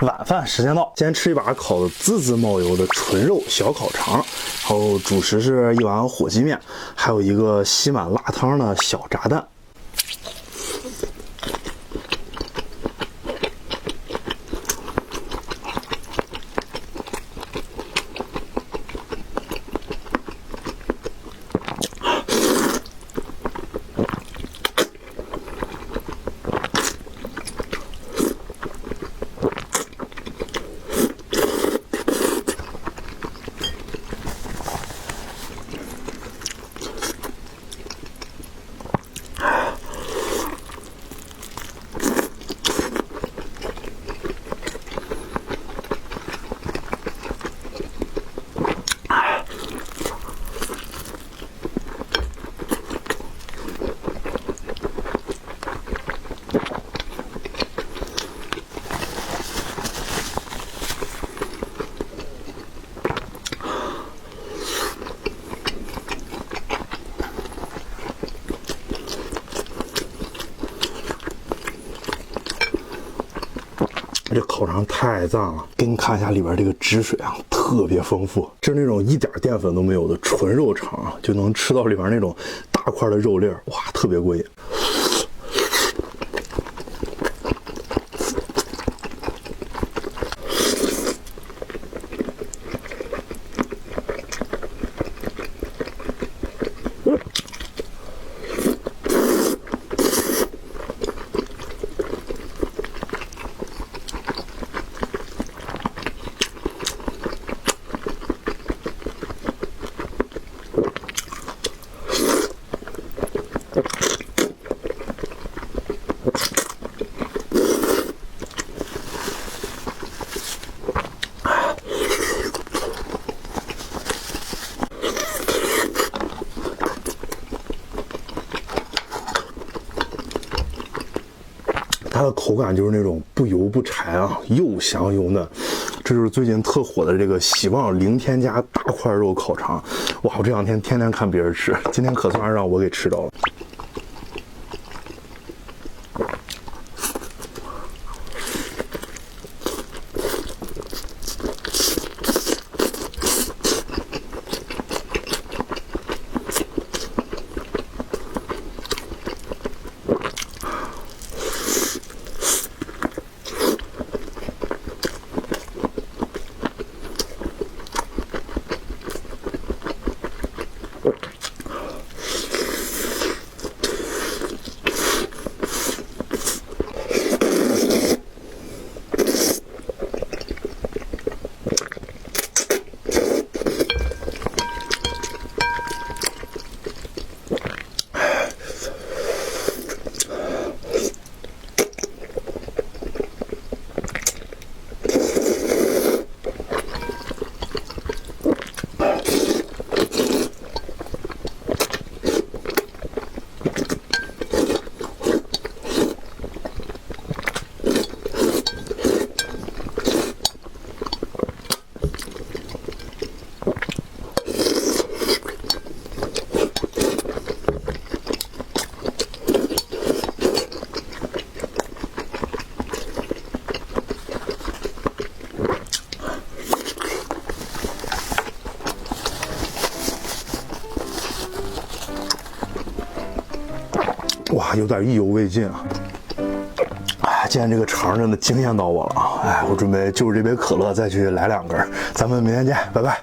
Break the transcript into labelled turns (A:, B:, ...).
A: 晚饭时间到，先吃一把烤的滋滋冒油的纯肉小烤肠，然后主食是一碗火鸡面，还有一个吸满辣汤的小炸蛋。这烤肠太赞了，给你看一下里边这个汁水啊，特别丰富，这是那种一点淀粉都没有的纯肉肠啊，就能吃到里边那种大块的肉粒儿，哇，特别过瘾。它的口感就是那种不油不柴啊，又香又嫩，这就是最近特火的这个希望零添加大块肉烤肠。哇，我这两天天天看别人吃，今天可算是让我给吃着了。哇，有点意犹未尽啊！哎，今天这个肠真的惊艳到我了啊！哎，我准备就着这杯可乐再去来2根，咱们明天见，拜拜。